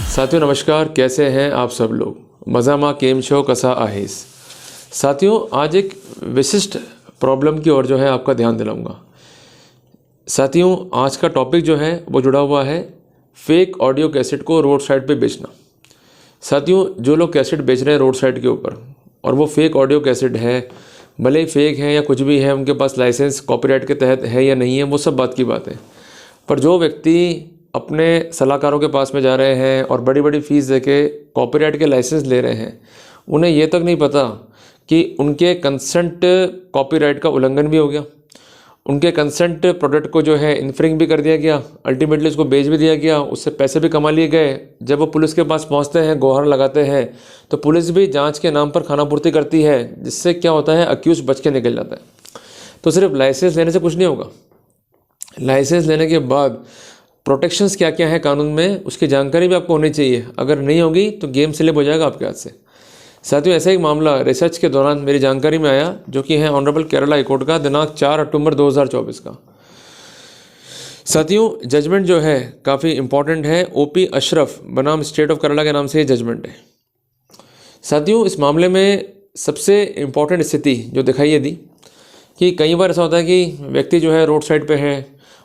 साथियों नमस्कार, कैसे हैं आप सब लोग। मज़ामा केम शो कसा आहेस। साथियों आज एक विशिष्ट प्रॉब्लम की ओर जो है आपका ध्यान दिलाऊंगा। साथियों आज का टॉपिक जो है वो जुड़ा हुआ है फेक ऑडियो कैसेट को रोड साइड पे बेचना। साथियों जो लोग कैसेट बेच रहे हैं रोड साइड के ऊपर और वो फेक ऑडियो कैसेट है, भले ही फेक है या कुछ भी है, उनके पास लाइसेंस कॉपीराइट के तहत है या नहीं है, वो सब बात की बात है। पर जो व्यक्ति अपने सलाहकारों के पास में जा रहे हैं और बड़ी बड़ी फ़ीस देके कॉपीराइट के लाइसेंस ले रहे हैं, उन्हें ये तक नहीं पता कि उनके कंसेंट कॉपीराइट का उल्लंघन भी हो गया, उनके कंसेंट प्रोडक्ट को जो है इन्फ्रिंग भी कर दिया गया, अल्टीमेटली उसको बेच भी दिया गया, उससे पैसे भी कमा लिए गए। जब वो पुलिस के पास पहुंचते हैं, गुहार लगाते हैं, तो पुलिस भी जांच के नाम पर खानापूर्ति करती है, जिससे क्या होता है अक्यूज बच के निकल जाता है। तो सिर्फ लाइसेंस लेने से कुछ नहीं होगा। लाइसेंस लेने के बाद प्रोटेक्शंस क्या क्या है कानून में, उसकी जानकारी भी आपको होनी चाहिए। अगर नहीं होगी तो गेम स्लिप हो जाएगा आपके हाथ से। साथियों ऐसा एक मामला रिसर्च के दौरान मेरी जानकारी में आया, जो कि है ऑनरेबल केरला हाईकोर्ट का दिनांक 4 अक्टूबर 2024 का। साथियों जजमेंट जो है काफ़ी इंपॉर्टेंट है। ओपी अशरफ बनाम स्टेट ऑफ केरला के नाम से ये जजमेंट है। साथियों इस मामले में सबसे इम्पॉर्टेंट स्थिति जो दिखाई ये दी कि कई बार ऐसा होता है कि व्यक्ति जो है रोड साइड पे है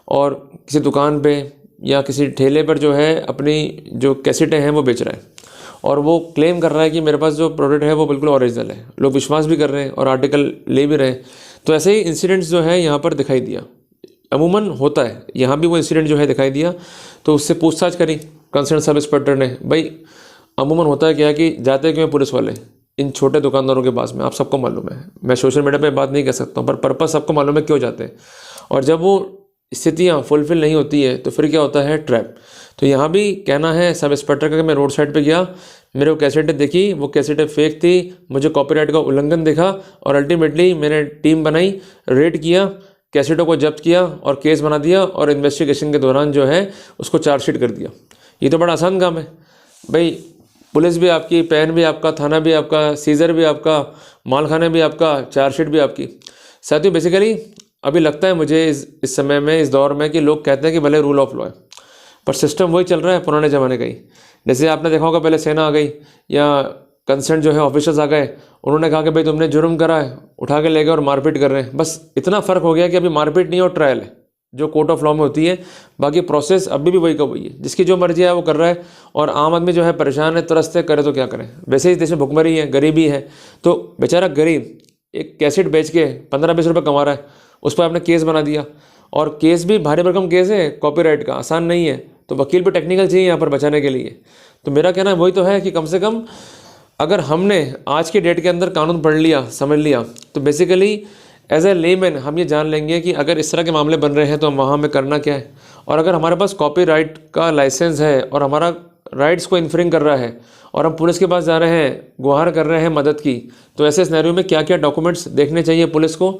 और किसी दुकान पे या किसी ठेले पर जो है अपनी जो कैसेटें हैं वो बेच रहा है और वो क्लेम कर रहा है कि मेरे पास जो प्रोडक्ट है वो बिल्कुल ओरिजिनल है। लोग विश्वास भी कर रहे हैं और आर्टिकल ले भी रहे हैं। तो ऐसे ही इंसिडेंट्स जो है यहाँ पर दिखाई दिया, अमूमन होता है, यहाँ भी वो इंसिडेंट जो है दिखाई दिया। तो उससे पूछताछ करी कंसर्न सब इंस्पेक्टर ने। भाई अमूमन होता है क्या कि जाते क्यों हैं पुलिस वाले इन छोटे दुकानदारों के पास में, आप सबको मालूम है। मैं सोशल मीडिया पे बात नहीं कर सकता हूँ, पर पर्पस सबको मालूम है क्यों जाते हैं। और जब वो स्थितियाँ फुलफिल नहीं होती है तो फिर क्या होता है, ट्रैप। तो यहाँ भी कहना है सब इंस्पेक्टर का कि मैं रोड साइड पे गया, मेरे को कैसेटें देखी, वो कैसेटें फेक थी, मुझे कॉपीराइट का उल्लंघन दिखा और अल्टीमेटली मैंने टीम बनाई, रेड किया, कैसेटों को जब्त किया और केस बना दिया और इन्वेस्टिगेशन के दौरान जो है उसको चार्जशीट कर दिया। ये तो बड़ा आसान काम है भाई। पुलिस भी आपकी, पैन भी आपका, थाना भी आपका, सीजर भी आपका, मालखाना भी आपका, चार्जशीट भी आपकी। साथियों बेसिकली अभी लगता है मुझे इस समय में, इस दौर में, कि लोग कहते हैं कि भले रूल ऑफ लॉ है, पर सिस्टम वही चल रहा है पुराने ज़माने का ही। जैसे आपने देखा होगा पहले सेना आ गई या कंसर्न जो है ऑफिसर्स आ गए, उन्होंने कहा कि भाई तुमने जुर्म करा है, उठा के ले गए और मारपीट कर रहे हैं। बस इतना फ़र्क हो गया कि अभी मारपीट नहीं और ट्रायल है जो कोर्ट ऑफ लॉ में होती है। बाकी प्रोसेस अभी भी वही का वही है, जिसकी जो मर्जी है वो कर रहा है। और आम आदमी जो है परेशान है, त्रस्त है, करे तो क्या करें। वैसे ही इस देश में भुखमरी है, गरीबी है, तो बेचारा गरीब एक कैसेट बेच के 15-20 रुपये कमा रहा है, उस पर आपने केस बना दिया। और केस भी भारी भरकम केस है, कॉपीराइट का, आसान नहीं है। तो वकील भी टेक्निकल चाहिए यहाँ पर बचाने के लिए। तो मेरा कहना वही तो है कि कम से कम अगर हमने आज के डेट के अंदर कानून पढ़ लिया, समझ लिया, तो बेसिकली एज ए लेमैन हम ये जान लेंगे कि अगर इस तरह के मामले बन रहे हैं तो वहाँ हमें करना क्या है। और अगर हमारे पास कॉपीराइट का लाइसेंस है और हमारा राइट्स को इन्फ्रिंग कर रहा है और हम पुलिस के पास जा रहे हैं, गुहार कर रहे हैं मदद की, तो ऐसे सिनेरियो में क्या क्या डॉक्यूमेंट्स देखने चाहिए पुलिस को,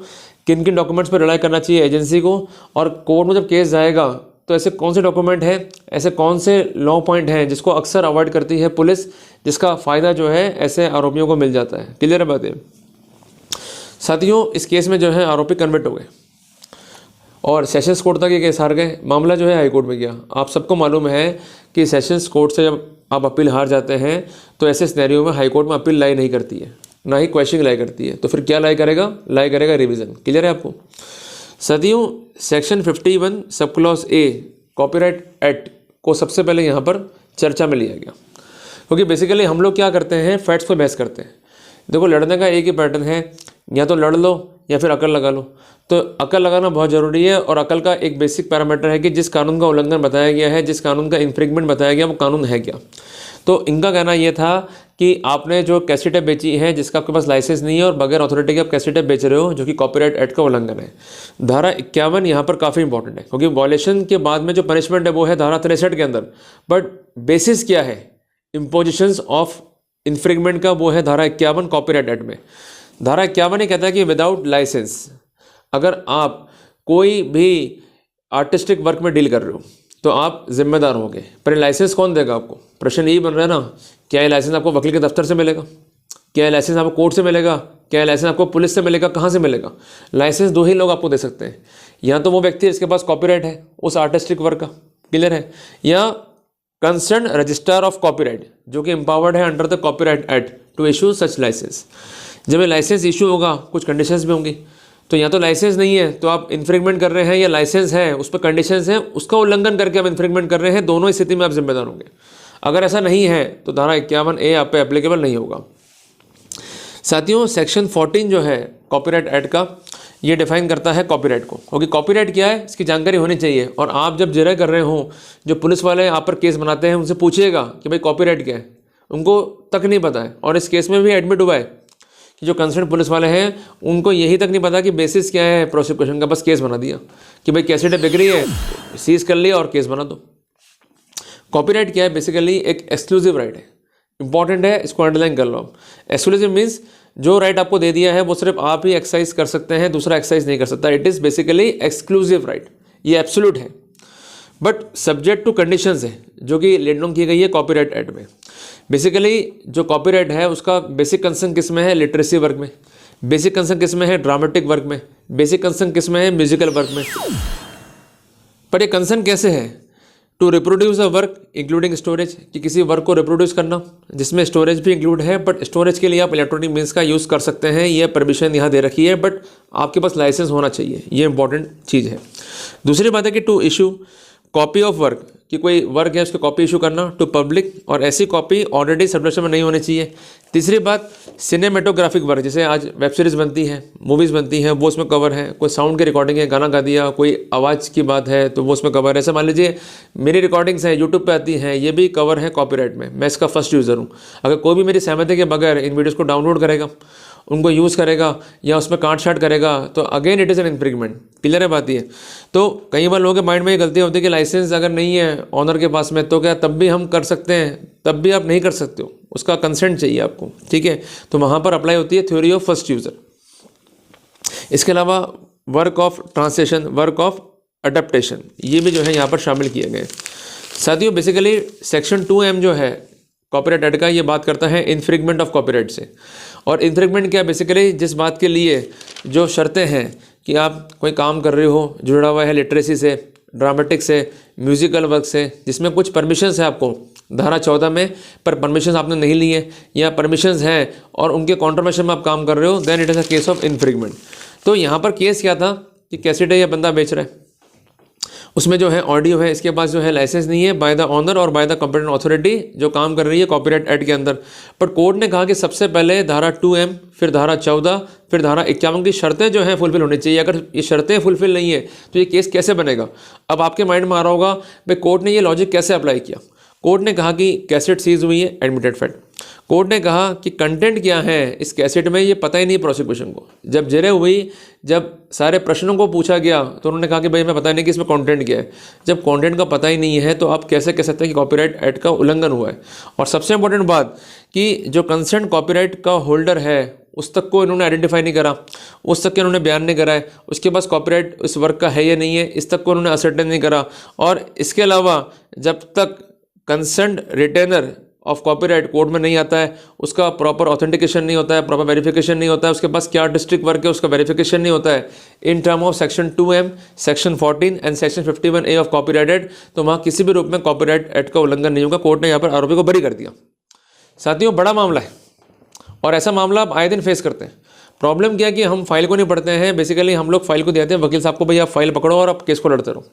किन किन डॉक्यूमेंट्स पर रिलाई करना चाहिए एजेंसी को, और कोर्ट में जब केस जाएगा तो ऐसे कौन से डॉक्यूमेंट हैं, ऐसे कौन से लॉ पॉइंट हैं जिसको अक्सर अवॉइड करती है पुलिस, जिसका फ़ायदा जो है ऐसे आरोपियों को मिल जाता है। क्लियर है बातें। साथियों इस केस में जो है आरोपी कन्विक्ट हो गए और सेशंस कोर्ट तक ये केस हार गए। मामला जो है हाई कोर्ट में गया। आप सबको मालूम है कि सेशंस कोर्ट से जब आप अपील हार जाते हैं तो ऐसे सिनेरियो में हाई कोर्ट में अपील लाई नहीं करती है, ना ही क्वेश्चनिंग लाई करती है। तो फिर क्या लाई करेगा? लाई करेगा रिवीजन। क्लियर है आपको। साथियों section 51 sub clause A copyright act को सबसे पहले यहाँ पर चर्चा में लिया गया, क्योंकि बेसिकली हम लोग क्या करते हैं, फैक्ट्स पर बहस करते हैं। देखो लड़ने का एक ही पैटर्न है, या तो लड़ लो या फिर अकल लगा लो। तो अकल लगाना बहुत ज़रूरी है और अकल का एक बेसिक पैरामीटर है कि जिस कानून का उल्लंघन बताया गया है, जिस कानून का इन्फ्रिंगमेंट बताया गया, वो कानून है क्या। तो इनका कहना ये था कि आपने जो कैसेटें बेची हैं जिसका आपके पास लाइसेंस नहीं है और बगैर अथॉरिटी के आप कैसेटें बेच रहे हो, जो कि कॉपीराइट एक्ट का उल्लंघन है। धारा 51 यहाँ पर काफ़ी इंपॉर्टेंट है, क्योंकि वॉयलेशन के बाद में जो पनिशमेंट है वो है धारा 63 के अंदर, बट बेसिस क्या है इम्पोजिशंस ऑफ इन्फ्रिंगमेंट का, वो है धारा 51 कॉपीराइट एक्ट में। धारा 51 ये कहता है कि विदाउट लाइसेंस अगर आप कोई भी आर्टिस्टिक वर्क में डील कर रहे हो तो आप जिम्मेदार होंगे। पर लाइसेंस कौन देगा आपको? प्रश्न यही बन रहा है ना, क्या ये लाइसेंस आपको वकील के दफ्तर से मिलेगा? क्या ये लाइसेंस आपको कोर्ट से मिलेगा? क्या ये लाइसेंस आपको पुलिस से मिलेगा? कहाँ से मिलेगा? लाइसेंस दो ही लोग आपको दे सकते हैं, या तो वो व्यक्ति जिसके पास कॉपीराइट है उस आर्टिस्टिक वर्क का, क्लियर है, या कंसर्न रजिस्ट्रार ऑफ कॉपीराइट, जो कि एम्पावर्ड है under the copyright act to issue such licence. जब ये लाइसेंस इशू होगा कुछ कंडीशंस भी होंगी, तो या तो लाइसेंस नहीं है तो आप इन्फ्रिंगमेंट कर रहे हैं, या लाइसेंस है उस पर कंडीशंस हैं, उसका उल्लंघन करके आप इन्फ्रिंगमेंट कर रहे हैं, दोनों स्थिति में आप जिम्मेदार होंगे। अगर ऐसा नहीं है तो धारा 51A आप पे एप्लीकेबल नहीं होगा। साथियों, सेक्शन 14 जो है कॉपीराइट एक्ट का, ये डिफाइन करता है कॉपीराइट को, क्योंकि कॉपीराइट क्या है इसकी जानकारी होनी चाहिए। और आप जब जिरह कर रहे हो, जो पुलिस वाले आप पर केस बनाते हैं उनसे पूछिएगा कि भाई कॉपीराइट क्या है, उनको तक नहीं पता है। और इस केस में भी एडमिट हुआ है कि जो कंसर्न पुलिस वाले हैं उनको यही तक नहीं पता कि बेसिस क्या है प्रोसिक्यूशन का, बस केस बना दिया कि भाई कैसेटें बिक रही है, सीज कर लिया और केस बना दो। कॉपीराइट क्या है? बेसिकली एक एक्सक्लूसिव राइट है, इंपॉर्टेंट है, इसको अंडरलाइन कर लो। एक्सक्लूसिव मीन्स जो राइट आपको दे दिया है वो सिर्फ आप ही एक्सरसाइज कर सकते हैं, दूसरा एक्सरसाइज नहीं कर सकता। It is basically exclusive right, ये एब्सोल्यूट है, बट सब्जेक्ट टू कंडीशंस है जो कि लेड डाउन की गई है कॉपीराइट एक्ट में। बेसिकली जो कॉपीराइट है उसका बेसिक कंसर्न किस में है? लिटरेसी वर्क में। बेसिक कंसर्न किस में है? ड्रामेटिक वर्क में। बेसिक कंसर्न किस में है? म्यूजिकल वर्क में। पर ये कंसर्न कैसे है? To reproduce a work including storage, कि किसी वर्क को रिप्रोड्यूस करना जिसमें स्टोरेज भी इंक्लूड है, बट स्टोरेज के लिए आप इलेक्ट्रॉनिक मीन्स का यूज़ कर सकते हैं, ये परमिशन यहाँ दे रखी है, बट आपके पास लाइसेंस होना चाहिए, ये इंपॉर्टेंट चीज़ है। दूसरी बात है कि to issue copy of work, कि कोई वर्क है उसकी कॉपी इशू करना टू पब्लिक, और ऐसी कॉपी ऑलरेडी सर्कुलेशन में नहीं होनी चाहिए। तीसरी बात, सिनेमेटोग्राफिक वर्क, जैसे आज वेब सीरीज़ बनती है, मूवीज़ बनती हैं, वो उसमें कवर है। कोई साउंड की रिकॉर्डिंग है, गाना गा दिया, कोई आवाज़ की बात है तो वो उसमें कवर है। ऐसे मान लीजिए मेरी रिकॉर्डिंग्स हैं यूट्यूब पे आती हैं, ये भी कवर है कॉपीराइट में, मैं इसका फर्स्ट यूज़र हूँ। अगर कोई भी मेरी सहमति के बगैर इन वीडियोज़ को डाउनलोड करेगा, उनको यूज़ करेगा या उसमें काट छाट करेगा तो again it is an infringement. Clear है बात ये? तो कई बार लोगों के माइंड में ये गलती होती है कि लाइसेंस अगर नहीं है ऑनर के पास में तो क्या तब भी हम कर सकते हैं? तब भी आप नहीं कर सकते हो, उसका कंसेंट चाहिए आपको, ठीक है? तो वहाँ पर अप्लाई होती है थ्योरी ऑफ फर्स्ट यूज़र। इसके अलावा work of translation, work of adaptation, ये भी जो है यहाँ पर शामिल किए गए। साथियों, बेसिकली सेक्शन 2M जो है कॉपीराइट एक्ट का, ये बात करता है इन्फ्रिंगमेंट ऑफ कॉपीराइट से। और इन्फ्रिंगमेंट क्या? बेसिकली जिस बात के लिए जो शर्तें हैं कि आप कोई काम कर रहे हो जुड़ा हुआ है लिटरेसी से, ड्रामेटिक से, म्यूजिकल वर्क से, जिसमें कुछ परमिशंस है आपको धारा 14 में, पर परमिशंस आपने नहीं ली है या परमिशंस हैं और उनके कॉन्ट्रवेंशन में आप काम कर रहे हो, then it is a case of infringement. तो यहाँ पर केस क्या था कि कैसेट है या बंदा बेच रहा है, उसमें जो है ऑडियो है, इसके पास जो है लाइसेंस नहीं है बाय द ऑनर और बाय द कॉम्पिटेंट अथॉरिटी जो काम कर रही है कॉपीराइट एक्ट के अंदर। पर कोर्ट ने कहा कि सबसे पहले धारा 2M, फिर धारा 14, फिर धारा 51 की शर्तें जो हैं फुलफिल होनी चाहिए। अगर ये शर्तें फुलफिल नहीं है तो ये केस कैसे बनेगा? अब आपके माइंड में आ रहा होगा भाई कोर्ट ने ये लॉजिक कैसे अप्लाई किया। कोर्ट ने कहा कि कैसेट सीज हुई है, एडमिटेड फैक्ट। कोर्ट ने कहा कि कंटेंट क्या है इस कैसेट में ये पता ही नहीं प्रोसिक्यूशन को। जब जिरह हुई, जब सारे प्रश्नों को पूछा गया तो उन्होंने कहा कि भाई मैं पता नहीं कि इसमें कंटेंट क्या है। जब कंटेंट का पता ही नहीं है तो आप कैसे कह सकते हैं कि कॉपीराइट एक्ट का उल्लंघन हुआ है। और सबसे इंपॉर्टेंट बात कि जो कंसर्न कॉपीराइट का होल्डर है उस तक को इन्होंने आइडेंटिफाई नहीं करा, उस तक के उन्होंने बयान नहीं करा है, उसके पास कॉपीराइट इस वर्क का है या नहीं है इस तक को उन्होंने असर्टेन नहीं करा। और इसके अलावा जब तक concern retainer of copyright court में नहीं आता है, उसका प्रॉपर ऑथेंटिकेशन नहीं होता है, प्रॉपर वेरिफिकेशन नहीं होता है, उसके पास क्या डिस्ट्रिक्ट वर्क है उसका वेरिफिकेशन नहीं होता है in term of section 2M, section 14 and section 51A of copyright act, तो वहाँ किसी भी रूप में कॉपीराइट एक्ट का उल्लंघन नहीं होगा। कोर्ट ने यहाँ पर आरोपी को बरी कर दिया। साथियों, बड़ा मामला है और ऐसा मामला आप आए दिन फेस करते हैं। प्रॉब्लम क्या है कि हम फाइल को नहीं पढ़ते हैं। बेसिकली हम लोग फाइल को देते हैं वकील साहब को, भाई आप फाइल पकड़ो और आप केस को लड़ते रहो,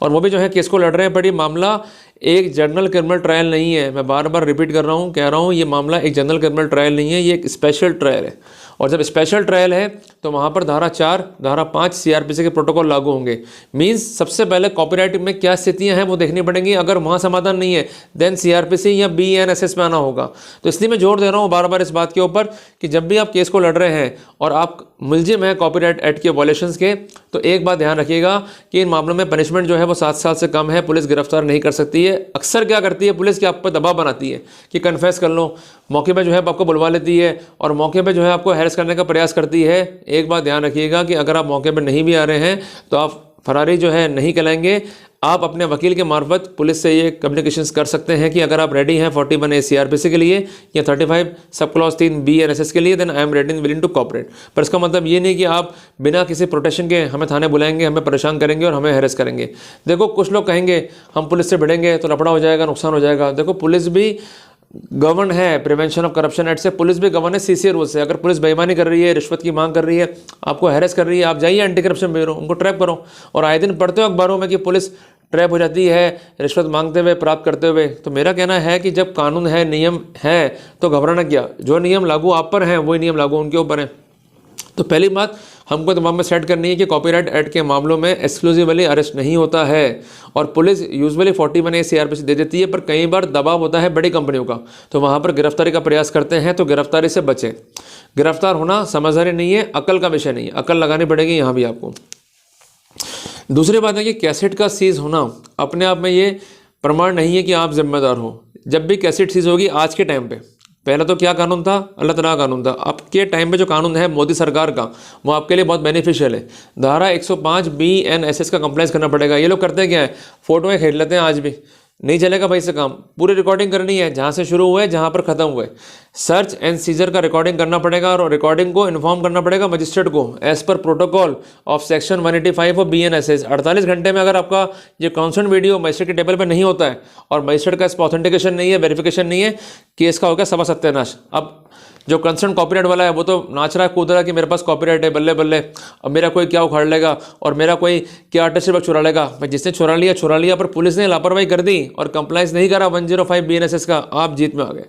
और वो भी जो है केस को लड़ रहे हैं। बट ये मामला एक जनरल क्रिमिनल ट्रायल नहीं है। मैं बार बार रिपीट कर रहा हूँ, कह रहा हूँ, ये मामला एक जनरल क्रिमिनल ट्रायल नहीं है, ये एक स्पेशल ट्रायल है। और जब स्पेशल ट्रायल है तो वहाँ पर धारा 4, धारा 5 CRPC के प्रोटोकॉल लागू होंगे। मीन्स सबसे पहले कॉपीराइट में क्या स्थितियाँ हैं वो देखनी पड़ेंगी। अगर वहाँ समाधान नहीं है देन CRPC या BNSS में आना होगा। तो इसलिए मैं जोर दे रहा हूँ बार बार इस बात के ऊपर कि जब भी आप केस को लड़ रहे हैं और आप मुलजिम हैं कॉपीराइट एक्ट के वॉयलेशंस के, तो एक बात ध्यान रखिएगा कि इन मामलों में पनिशमेंट जो है वो 7 साल से कम है, पुलिस गिरफ्तार नहीं कर सकती है। अक्सर क्या करती है पुलिस कि आप पर दबाव बनाती है कि कन्फेस कर लो, मौके पे जो है आपको बुलवा लेती है और मौके पे जो है आपको हैरेस करने का प्रयास करती है। एक बात ध्यान रखिएगा कि अगर आप मौके पे नहीं भी आ रहे हैं तो आप फरारी जो है नहीं कहलाएंगे, आप अपने वकील के मार्फत पुलिस से ये कम्युनिकेशंस कर सकते हैं कि अगर आप रेडी हैं 41A CRPC के लिए या 35 सब क्लॉज 3 BNSS के लिए, then I am ready and willing to cooperate. पर इसका मतलब ये नहीं कि आप बिना किसी प्रोटेक्शन के हमें थाने बुलाएंगे, हमें परेशान करेंगे और हमें हैरेस करेंगे। देखो कुछ लोग कहेंगे हम पुलिस से भिड़ेंगे तो लफड़ा हो जाएगा, नुकसान हो जाएगा। देखो पुलिस भी गवर्न है प्रिवेंशन ऑफ करप्शन एक्ट से, पुलिस भी गवर्न है CCA रूल से। अगर पुलिस बेईमानी कर रही है, रिश्वत की मांग कर रही है, आपको हैरेस कर रही है, आप जाइए एंटी करप्शन ब्यूरो, उनको ट्रैप करो। और आए दिन पढ़ते हो अखबारों में कि पुलिस ट्रैप हो जाती है रिश्वत मांगते हुए, प्राप्त करते हुए। तो मेरा कहना है कि जब कानून है, नियम है, तो घबराना क्या। जो नियम लागू आप पर हैं वही नियम लागू उनके ऊपर हैं। तो पहली बात हमको दिमाग में सेट करनी है कि कॉपीराइट एक्ट के मामलों में एक्सक्लूसिवली अरेस्ट नहीं होता है और पुलिस यूजुअली 41A CRPC दे देती है, पर कई बार दबाव होता है बड़ी कंपनियों का, तो वहाँ पर गिरफ्तारी का प्रयास करते हैं। तो गिरफ्तारी से बचें। गिरफ्तार होना समझदारी नहीं है, अकल का विषय नहीं है, अकल लगानी पड़ेगी यहाँ भी आपको। दूसरी बात है कि कैसेट का सीज होना अपने आप में ये प्रमाण नहीं है कि आप जिम्मेदार हो। जब भी कैसेट सीज होगी आज के टाइम पे, पहले तो क्या कानून था, अल्लाह तआला का कानून था। अब के टाइम पे जो कानून है मोदी सरकार का, वो आपके लिए बहुत बेनिफिशियल है। धारा 105 BNSS का कंप्लाइंस करना पड़ेगा। ये लोग करते क्या है, फोटोएं खींच लेते हैं। आज भी नहीं चलेगा भाई से काम, पूरी रिकॉर्डिंग करनी है, जहाँ से शुरू हुए जहाँ पर ख़त्म हुए। सर्च एंड सीजर का रिकॉर्डिंग करना पड़ेगा और रिकॉर्डिंग को इन्फॉर्म करना पड़ेगा मजिस्ट्रेट को एज पर protocol of section 185 of BNSS। 48 घंटे में अगर आपका ये कॉन्सर्न वीडियो मजिस्ट्रेट के टेबल पर नहीं होता है और मजिस्ट्रेट का इस पर ऑथेंटिकेशन नहीं है, वेरिफिकेशन नहीं है, केस का हो गया सवा सत्यानाश। अब जो कंसर्न कॉपीराइट वाला है वो तो नाच रहा है, कूद रहा है कि मेरे पास कॉपीराइट है, बल्ले बल्ले, अब मेरा कोई क्या उखाड़ लेगा और मेरा कोई क्या आर्टिस्ट चुरा लेगा। भाई जिसने चुरा लिया, पर पुलिस ने लापरवाही कर दी और कंप्लाइंस नहीं करा 105 BNSS का, आप जीत में आ गए।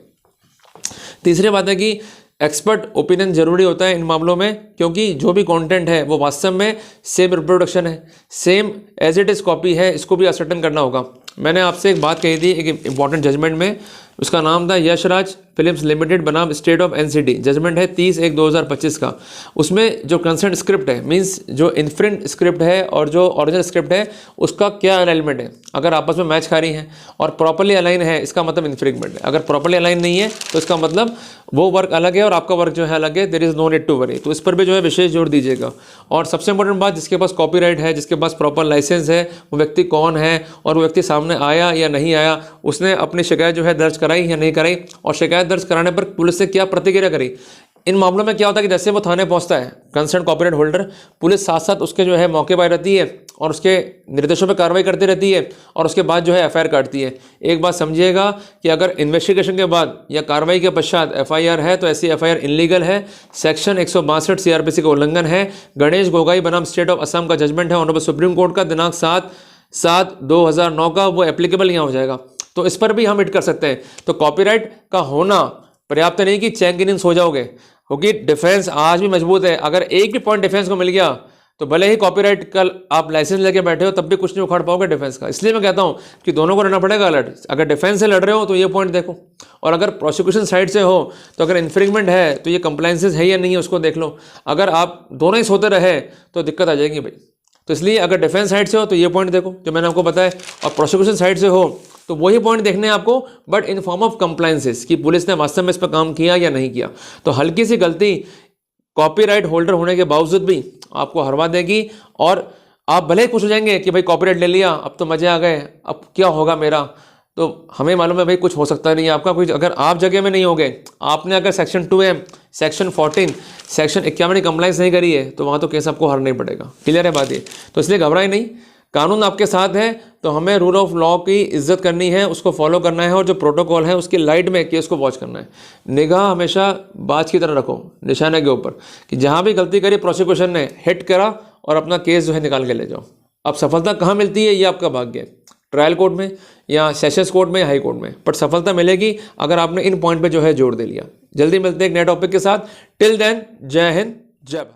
तीसरी बात है कि एक्सपर्ट ओपिनियन जरूरी होता है इन मामलों में, क्योंकि जो भी कंटेंट है वो वास्तव में सेम रिप्रोडक्शन है, same as it is copy है, इसको भी असर्टेन करना होगा। मैंने आपसे एक बात कही थी एक इंपॉर्टेंट जजमेंट में, उसका नाम था यशराज फिल्म्स लिमिटेड बनाम स्टेट ऑफ NCT। जजमेंट है 30/1/2025 का। उसमें जो कंसर्न स्क्रिप्ट है, मींस जो इन्फ्रिंट स्क्रिप्ट है और जो ओरिजिनल स्क्रिप्ट है, उसका क्या अलाइनमेंट है। अगर आपस में मैच खा रही हैं और प्रॉपर्ली अलाइन है, इसका मतलब इन्फ्रिंगमेंट है। अगर प्रॉपर्ली अलाइन नहीं है तो इसका मतलब वो वर्क अलग है और आपका वर्क जो है अलग है, there is no need to worry. तो इस पर भी जो है विशेष जोर दीजिएगा। और सबसे इंपॉर्टेंट बात, जिसके पास कॉपीराइट है, जिसके पास प्रॉपर लाइसेंस है, वो व्यक्ति कौन है और वो व्यक्ति सामने आया या नहीं आया, उसने अपनी शिकायत जो है दर्ज कराई या नहीं कराई, और शिकायत दर्ज कराने पर पुलिस से क्या प्रतिक्रिया करी। इन मामलों में क्या होता है कि जैसे वो थाने पहुंचता है कंसर्न कॉपीराइट होल्डर, पुलिस साथ साथ उसके जो है मौके पर रहती है और उसके निर्देशों पर कार्रवाई करती रहती है और उसके बाद जो है FIR काटती है। एक बात समझिएगा कि अगर इन्वेस्टिगेशन के बाद या कार्रवाई के पश्चात FIR है तो ऐसी FIR इनलीगल है, सेक्शन 162 CRPC का उल्लंघन है। गणेश गोगोई बनाम स्टेट ऑफ असम का जजमेंट है ऑनरेबल सुप्रीम कोर्ट का दिनांक 7/7/2009 का, वो एप्लीकेबल यहाँ हो जाएगा। तो इस पर भी हम हिट कर सकते हैं। तो कॉपीराइट का होना पर्याप्त नहीं कि चैन की नींद सो जाओगे, क्योंकि डिफेंस आज भी मजबूत है। अगर एक भी पॉइंट डिफेंस को मिल गया तो भले ही कॉपीराइट का आप लाइसेंस लेके बैठे हो तब भी कुछ नहीं उखाड़ पाओगे डिफेंस का। इसलिए मैं कहता हूं कि दोनों को रहना पड़ेगा अलर्ट। अगर डिफेंस से लड़ रहे हो तो ये पॉइंट देखो, और अगर प्रोसिक्यूशन साइड से हो तो अगर इन्फ्रिंगमेंट है तो ये कंप्लायंसेस है या नहीं है उसको देख लो। अगर आप दोनों ही सोते रहे तो दिक्कत आ जाएगी भाई। तो इसलिए अगर डिफेंस साइड से हो तो ये पॉइंट देखो जो मैंने आपको बताया, और प्रोसिक्यूशन साइड से हो तो वही पॉइंट देखने हैं आपको, but in form of compliances कि पुलिस ने वास्तव में इस पर काम किया या नहीं किया। तो हल्की सी गलती कॉपीराइट होल्डर होने के बावजूद भी आपको हरवा देगी, और आप भले ही खुश हो जाएंगे कि भाई कॉपीराइट ले लिया, अब तो मजे आ गए, अब क्या होगा मेरा। तो हमें मालूम है भाई कुछ हो सकता नहीं है आपका कुछ। अगर आप जगह में नहीं होगे, आपने अगर section 2M, section 14, section 51 compliance नहीं करी है तो वहाँ तो केस आपको हारना ही पड़ेगा। क्लियर है बात ये। तो इसलिए घबराए नहीं, कानून आपके साथ है, तो हमें रूल ऑफ लॉ की इज्जत करनी है, उसको फॉलो करना है, और जो प्रोटोकॉल है उसकी लाइट में केस को वॉच करना है। निगाह हमेशा बाज की तरह रखो निशाने के ऊपर, कि जहाँ भी गलती करी प्रोसिक्यूशन ने हिट करा और अपना केस जो है निकाल के ले जाओ। अब सफलता कहाँ मिलती है ये आपका भाग्य है, ट्रायल कोर्ट में या सेशंस कोर्ट में या हाई कोर्ट में, बट सफलता मिलेगी अगर आपने इन पॉइंट पे जो है जोर दे लिया। जल्दी मिलते हैं एक नए टॉपिक के साथ। टिल देन, जय हिंद, जय भारत।